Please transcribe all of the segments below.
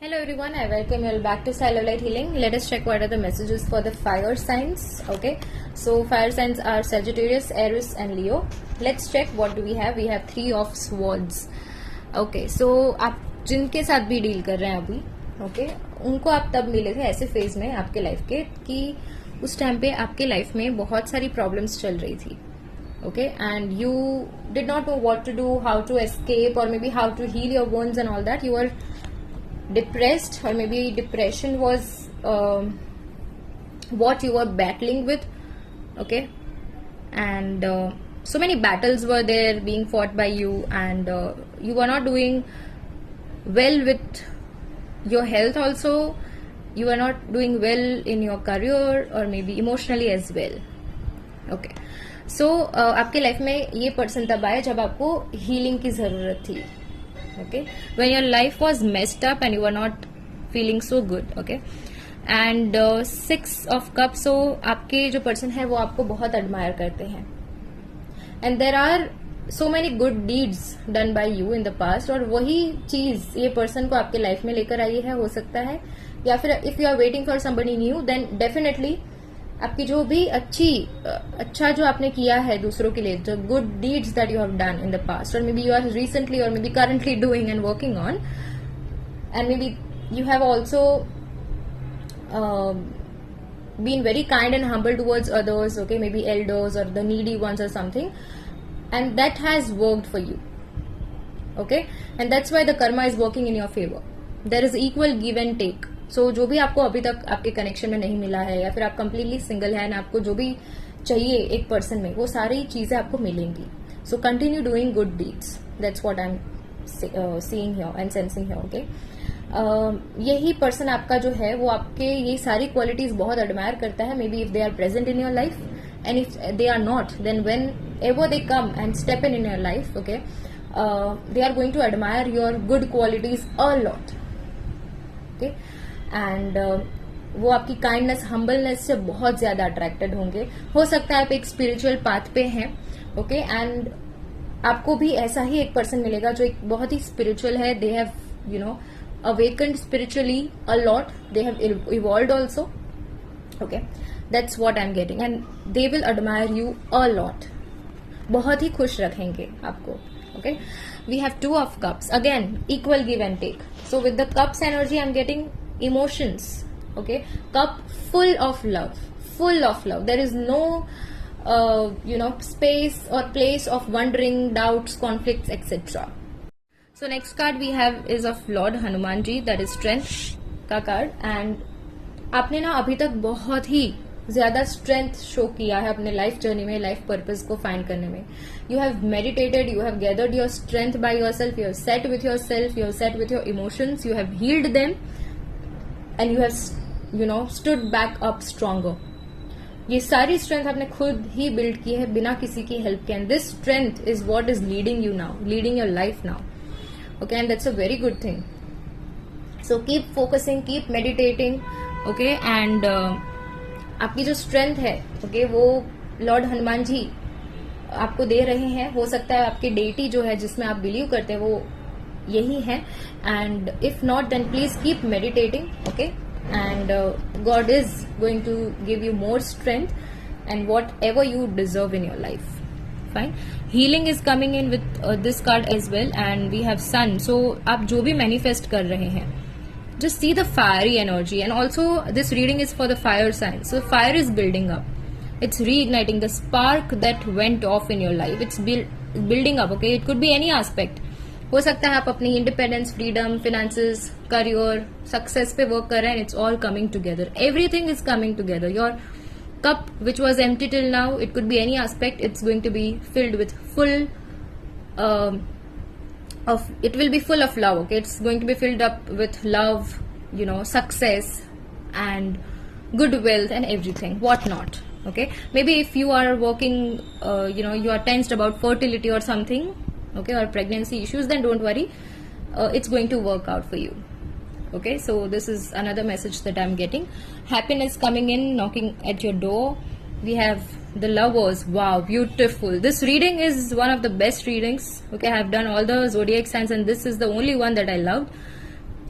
Hello everyone, I welcome you all back to Style of Light Healing. Let us check what are the messages for the fire signs. Okay, so fire signs are Sagittarius, Aries and Leo. Let's check what do we have. We have 3 of swords. Okay, so आप जिनके साथ भी deal कर रहे हैं अभी, okay, उनको आप तब मिले थे ऐसे फेज में आपके लाइफ के कि उस टाइम पे आपके लाइफ में बहुत सारी प्रॉब्लम्स चल रही थी. Okay, and you did not know what to do, how to escape, or maybe how to heal your wounds and all that. You were depressed, or maybe depression was what you were battling with. Okay, and so many battles were there being fought by you, and you were not doing well with your health also. You were not doing well in your career or maybe emotionally as well. Okay, so आपके life में ये person तब आया जब आपको healing की जरूरत थी. Okay, when your life was messed up and you were not feeling so good. Okay, and 6 of cups, so आपके जो पर्सन है वो आपको बहुत एडमायर करते हैं, and there are so many good deeds done by you in the past. और वही चीज ये पर्सन को आपके लाइफ में लेकर आई है, हो सकता है, या फिर if you are waiting for somebody new, then definitely आपकी जो भी अच्छा जो आपने किया है दूसरों के लिए, जो good deeds that you have done in the past, और maybe you are recently और maybe currently doing and working on, and maybe you have also been very kind and humble towards others. Okay, maybe elders or the needy ones or something, and that has worked for you. Okay, and that's why the karma is working in your favor. There is equal give and take. So जो भी आपको अभी तक आपके connection में नहीं मिला है, या फिर आप कंप्लीटली सिंगल है, आपको जो भी चाहिए एक पर्सन में, वो सारी चीजें आपको मिलेंगी. So continue doing good deeds. That's what I am seeing here and sensing here. Okay, यही पर्सन आपका जो है वो आपके ये सारी क्वालिटीज बहुत एडमायर करता है. Maybe if they are present in your life, and if they are not, then whenever they come and step in your life, okay, they are going to admire your good qualities a lot. Okay, and वो आपकी kindness, humbleness से बहुत ज्यादा attracted होंगे. हो सकता है आप एक स्पिरिचुअल पाथ पे हैं. ओके, एंड आपको भी ऐसा ही एक पर्सन मिलेगा जो एक बहुत ही स्पिरिचुअल है. They have awakened spiritually a lot. They have evolved also. Okay, that's what I'm getting, and they will admire you a lot. बहुत ही खुश रखेंगे आपको. Okay, we have 2 of cups, again equal give and take. So with the cups energy I'm getting emotions. Okay, cup full of love, full of love. There is no space or place of wondering, doubts, conflicts, etc. So next card we have is of Lord Hanuman ji, that is strength का card. And आपने ना अभी तक बहुत ही ज्यादा strength show किया है अपने लाइफ जर्नी में, लाइफ पर्पस को फाइंड करने में. You have meditated, you have gathered your strength by yourself, you have sat with yourself, you have sat with your emotions, you have healed them, and you have stood back up stronger. ये सारी strength आपने खुद ही build की है बिना किसी की help के, and this strength is what is leading you now, leading your life now. Okay, and that's a very good thing. So keep focusing, keep meditating. Okay, and आपकी जो स्ट्रेंथ है, okay, वो लॉर्ड हनुमान जी आपको दे रहे हैं. हो सकता है आपकी डेटी जो है जिसमें आप बिलीव करते हैं वो यही है, and if not then please keep meditating. Okay, and God is going to give you more strength and whatever you deserve in your life. Fine. Healing is coming in with this card as well, and we have sun. So आप जो भी manifest कर रहे हैं, just see the fiery energy, and also this reading is for the fire sign. So fire is building up. It's reigniting the spark that went off in your life. It's building up. Okay, it could be any aspect. हो सकता है आप अपनी independence, freedom, finances, career, success पे work कर रहे हैं. It's all coming together. Everything is coming together. Your cup which was empty till now, it could be any aspect, it's going to be filled with it will be full of love. Okay, it's going to be filled up with love, success and good wealth and everything, what not. Okay, maybe if you are working, you are tensed about fertility or something, okay, or pregnancy issues, then don't worry, it's going to work out for you. Okay, so this is another message that I'm getting. Happiness coming in, knocking at your door. We have the lovers. Wow, beautiful. This reading is one of the best readings. Okay, I have done all the zodiac signs, and this is the only one that I loved.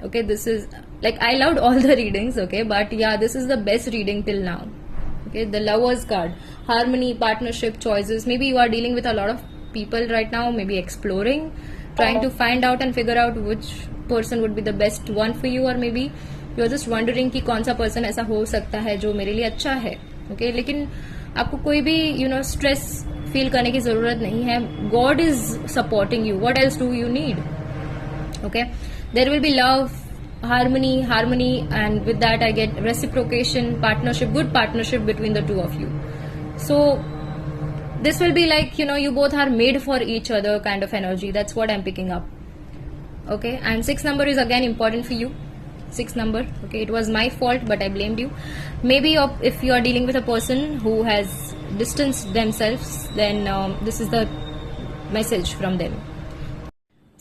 Okay, this is like, I loved all the readings, okay, but yeah, this is the best reading till now. Okay, the Lovers card, harmony, partnership, choices. Maybe you are dealing with a lot of people right now, maybe exploring, trying to find out and figure out which person would be the best one for you, or maybe you are just wondering कि कौन सा person ऐसा हो सकता है जो मेरे लिए अच्छा है. Okay, लेकिन आपको कोई भी स्ट्रेस फील करने की जरूरत नहीं है. God is supporting you. What else do you need? Okay, there will be love, harmony, and with that I get reciprocation, partnership, good partnership between the two of you. So this will be like, you both are made for each other kind of energy. That's what I'm picking up. Okay, and 6 number is again important for you. 6 number. Okay, it was my fault, but I blamed you. Maybe if you are dealing with a person who has distanced themselves, then this is the message from them.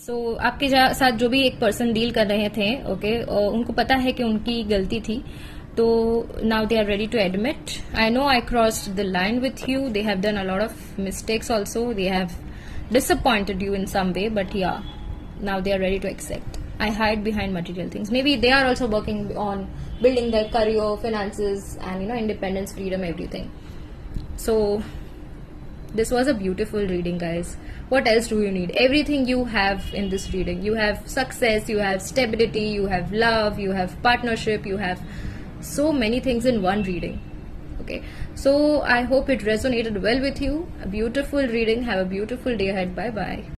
So आपके साथ जो भी एक person deal कर रहे थे, okay, उनको पता है कि उनकी गलती थी, तो now they are ready to admit. I know I crossed the line with you. They have done a lot of mistakes also. They have disappointed you in some way, but yeah, now they are ready to accept. I hide behind material things. Maybe they are also working on building their career, finances, and independence, freedom, everything. So this was a beautiful reading, guys. What else do you need? Everything you have in this reading. You have success, you have stability, you have love, you have partnership, you have so many things in one reading. Okay, so I hope it resonated well with you. A beautiful reading. Have a beautiful day ahead. Bye bye.